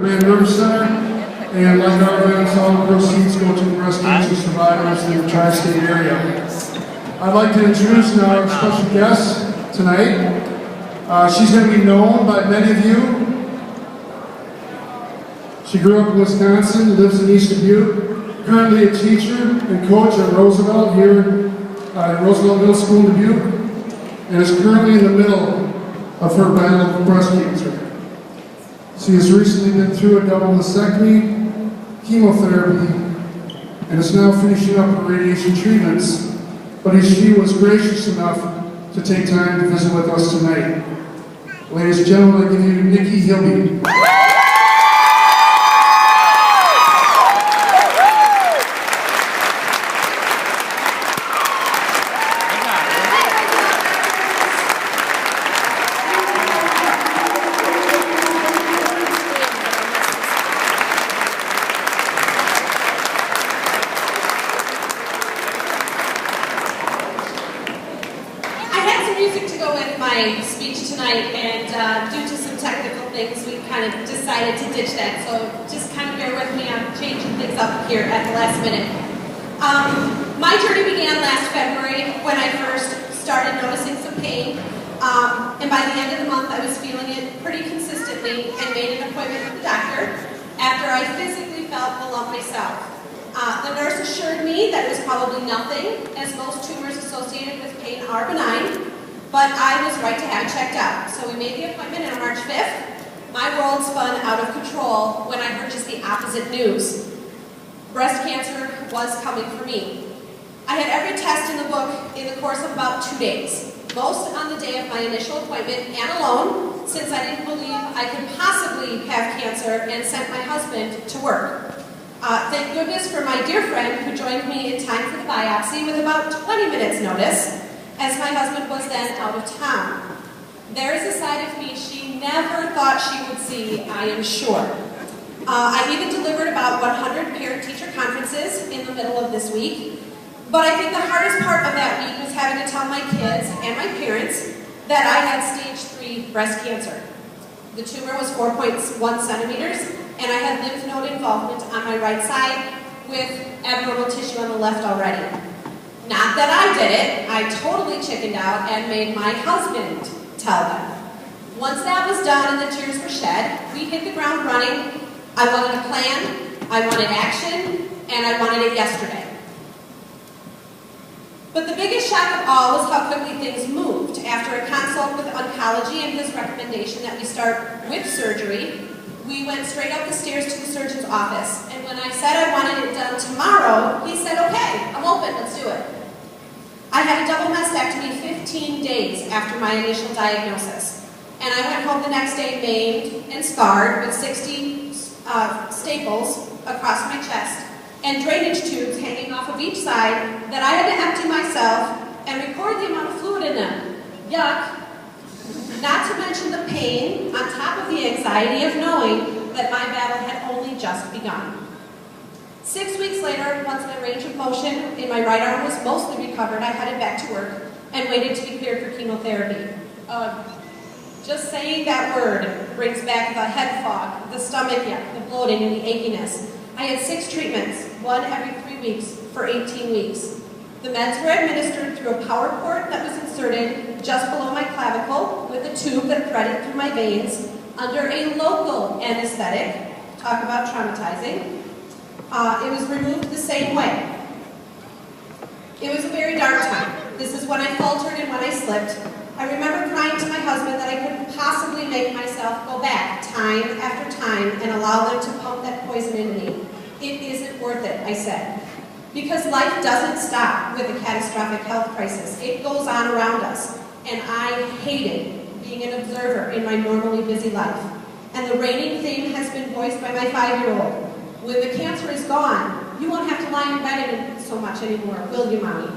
Grand River Center, and like our events, all the proceeds go to breast cancer survivors in the tri-state area. I'd like to introduce now our special guest tonight. She's going to be known by many of you. She grew up in Wisconsin, lives in East Dubuque, currently a teacher and coach at Roosevelt here at Roosevelt Middle School in Dubuque, and is currently in the middle of her battle with breast cancer. She has recently been through a double mastectomy, chemotherapy, and is now finishing up her radiation treatments, but she was gracious enough to take time to visit with us tonight. Ladies and gentlemen, I give you Nikki Hilby. My journey began last February when I first started noticing some pain, and by the end of the month I was feeling it pretty consistently and made an appointment with the doctor after I physically felt the lump myself. The nurse assured me that it was probably nothing, as most tumors associated with pain are benign, but I was right to have it checked out. So we made the appointment on March 5th. My world spun out of control when I heard just the opposite news. Breast cancer was coming for me. I had every test in the book in the course of about 2 days, most on the day of my initial appointment and alone, since I didn't believe I could possibly have cancer and sent my husband to work. Thank goodness for my dear friend who joined me in time for the biopsy with about 20 minutes notice, as my husband was then out of town. There is a side of me she never thought she would see, I am sure. I even delivered about 100 parent-teacher conferences in the middle of this week, but I think the hardest part of that week was having to tell my kids and my parents that I had stage 3 breast cancer. The tumor was 4.1 centimeters, and I had lymph node involvement on my right side with abnormal tissue on the left already. Not that I did it, I totally chickened out and made my husband tell them. Once that was done and the tears were shed, we hit the ground running. I wanted a plan, I wanted action, and I wanted it yesterday. But the biggest shock of all was how quickly things moved. After a consult with oncology and his recommendation that we start with surgery, we went straight up the stairs to the surgeon's office. And when I said I wanted it done tomorrow, he said, okay, I'm open, let's do it. I had a double mastectomy 15 days after my initial diagnosis. And I went home the next day maimed and scarred with 60 staples across my chest and drainage tubes hanging off of each side that I had to empty myself and record the amount of fluid in them. Yuck. Not to mention the pain on top of the anxiety of knowing that my battle had only just begun. 6 weeks later, once my range of motion in my right arm was mostly recovered, I headed back to work and waited to be cleared for chemotherapy. Just saying that word brings back the head fog, the stomach ache, the bloating, and the achiness. I had 6 treatments, one every 3 weeks for 18 weeks. The meds were administered through a power cord that was inserted just below my clavicle with a tube that threaded through my veins under a local anesthetic. Talk about traumatizing. It was removed the same way. It was a very dark time. This is when I faltered and when I slipped. I remember crying to my husband that I couldn't possibly make myself go back time after time and allow them to pump that poison into me. It isn't worth it, I said. Because life doesn't stop with a catastrophic health crisis. It goes on around us. And I hated being an observer in my normally busy life. And the reigning theme has been voiced by my 5-year-old. When the cancer is gone, you won't have to lie in bed so much anymore, will you, Mommy?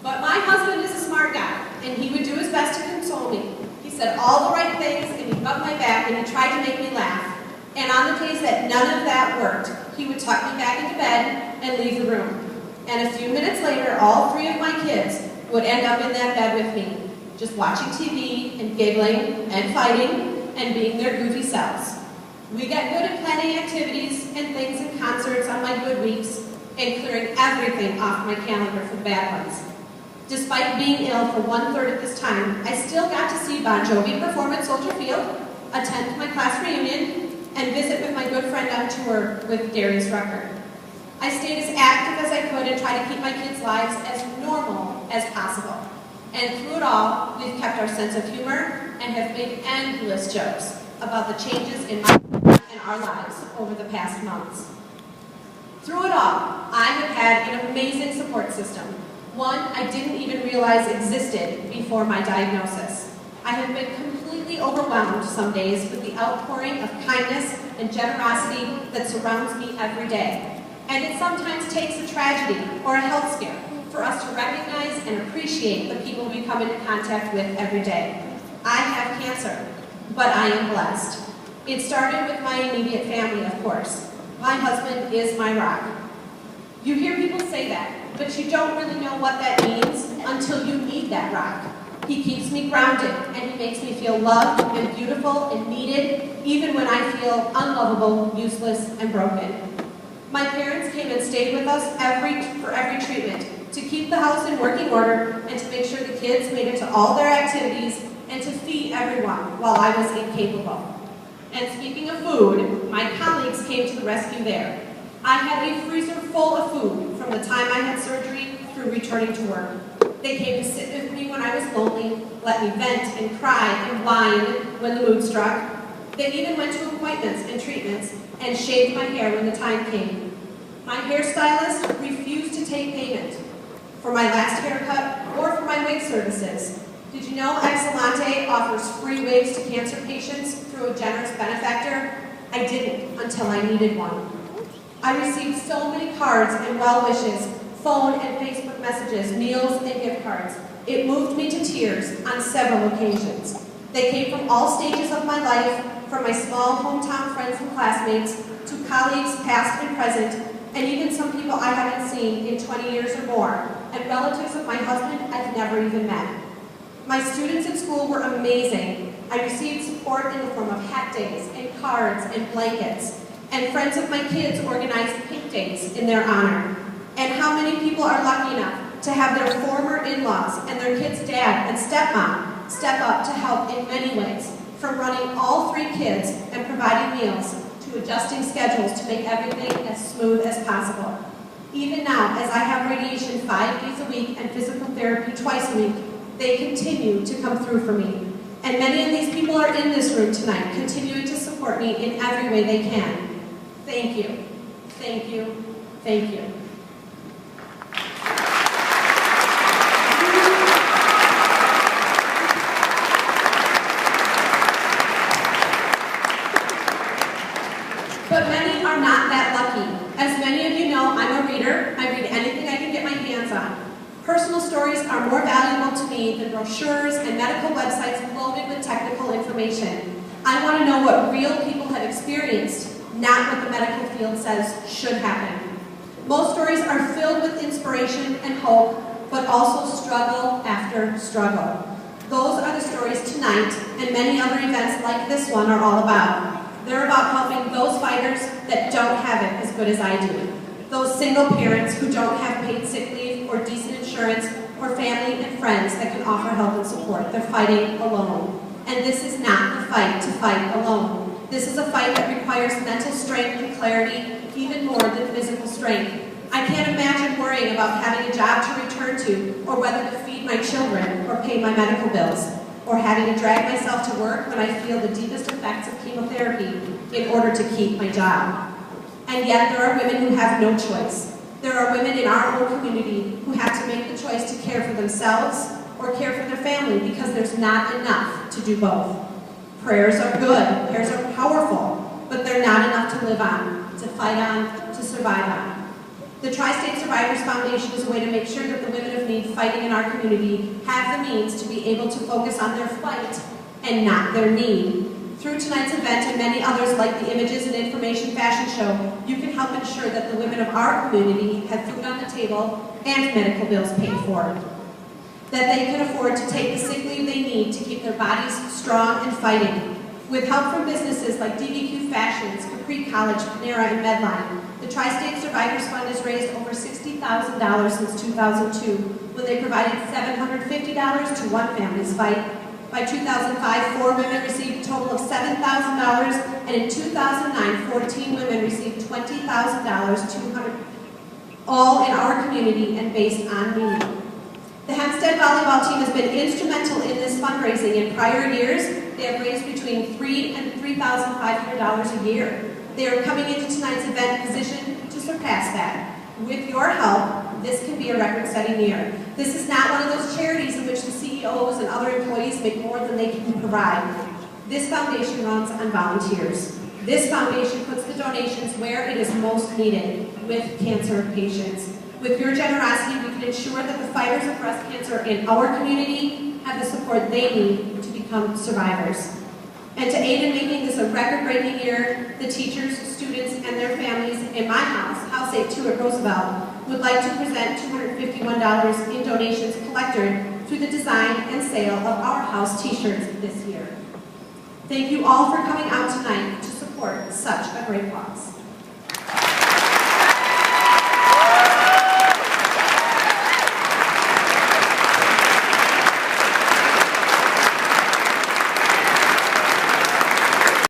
But my husband is a smart guy, and he would do his best to console me. He said all the right things, and he rubbed my back, and he tried to make me laugh. And on the days that none of that worked, he would tuck me back into bed and leave the room. And a few minutes later, all 3 of my kids would end up in that bed with me, just watching TV and giggling and fighting and being their goofy selves. We get good at planning activities and things and concerts on my good weeks and clearing everything off my calendar for the bad ones. Despite being ill for 1/3 of this time, I still got to see Bon Jovi perform at Soldier Field, attend my class reunion, and visit with my good friend on tour with Darius Rucker. I stayed as active as I could and tried to keep my kids' lives as normal as possible. And through it all, we've kept our sense of humor and have made endless jokes about the changes in my and our lives over the past months. Through it all, I have had an amazing support system, one I didn't even realize existed before my diagnosis. I have been completely overwhelmed some days with the outpouring of kindness and generosity that surrounds me every day. And it sometimes takes a tragedy or a health scare for us to recognize and appreciate the people we come into contact with every day. I have cancer, but I am blessed. It started with my immediate family, of course. My husband is my rock. You hear people say that, but you don't really know what that means until you meet that rock. He keeps me grounded, and he makes me feel loved and beautiful and needed, even when I feel unlovable, useless, and broken. My parents came and stayed with us for every treatment, to keep the house in working order and to make sure the kids made it to all their activities and to feed everyone while I was incapable. And speaking of food, my colleagues came to the rescue there. I had a freezer full of food from the time I had surgery through returning to work. They came to sit with me when I was lonely, let me vent and cry and whine when the mood struck. They even went to appointments and treatments and shaved my hair when the time came. My hairstylist refused to take payment for my last haircut or for my wig services. Did you know Excelente offers free wigs to cancer patients through a generous benefactor? I didn't until I needed one. I received so many cards and well wishes, phone and Facebook messages, meals and gift cards. It moved me to tears on several occasions. They came from all stages of my life, from my small hometown friends and classmates, to colleagues past and present, and even some people I haven't seen in 20 years or more, and relatives of my husband I've never even met. My students at school were amazing. I received support in the form of hat days and cards and blankets, and friends of my kids organized pink days in their honor. And how many people are lucky enough to have their former in-laws and their kids' dad and stepmom step up to help in many ways, from running all 3 kids and providing meals to adjusting schedules to make everything as smooth as possible. Even now, as I have radiation 5 days a week and physical therapy twice a week, they continue to come through for me. And many of these people are in this room tonight, continuing to support me in every way they can. Thank you. Thank you. Thank you. But many are not that lucky. As many of you know, I'm a reader. I read anything I can get my hands on. Personal stories are more valuable to me than brochures and medical websites loaded with technical information. I want to know what real people have experienced, not what the medical field says should happen. Most stories are filled with inspiration and hope, but also struggle after struggle. Those are the stories tonight, and many other events like this one are all about. They're about helping those fighters that don't have it as good as I do. Those single parents who don't have paid sick leave or decent insurance, or family and friends that can offer help and support. They're fighting alone. And this is not the fight to fight alone. This is a fight that requires mental strength and clarity, even more than physical strength. I can't imagine worrying about having a job to return to, or whether to feed my children, or pay my medical bills, or having to drag myself to work when I feel the deepest effects of chemotherapy in order to keep my job. And yet there are women who have no choice. There are women in our own community who have to make the choice to care for themselves or care for their family because there's not enough to do both. Prayers are good, prayers are powerful, but they're not enough to live on, to fight on, to survive on. The Tri-State Survivors Foundation is a way to make sure that the women of need fighting in our community have the means to be able to focus on their fight and not their need. Through tonight's event and many others like the Images and Information Fashion Show, you can help ensure that the women of our community have food on the table and medical bills paid for. That they can afford to take the sick leave they need to keep their bodies strong and fighting. With help from businesses like DBQ Fashions, Capri College, Panera, and Medline. The Tri-State Survivors Fund has raised over $60,000 since 2002, when they provided $750 to one family's fight. By 2005, 4 women received a total of $7,000, and in 2009, 14 women received $20,000, all in our community and based on need. The Hempstead volleyball team has been instrumental in this fundraising. In prior years, they have raised between $3,000 and $3,500 a year. They are coming into tonight's event positioned to surpass that. With your help, this can be a record-setting year. This is not one of those charities in which the CEOs and other employees make more than they can provide. This foundation runs on volunteers. This foundation puts the donations where it is most needed, with cancer patients. With your generosity, we can ensure that the fighters of breast cancer in our community have the support they need to become survivors. And to aid in making this a record-breaking year, the teachers, students, and their families in my house, House 82 at Roosevelt, would like to present $251 in donations collected through the design and sale of our house t-shirts this year. Thank you all for coming out tonight to support such a great cause.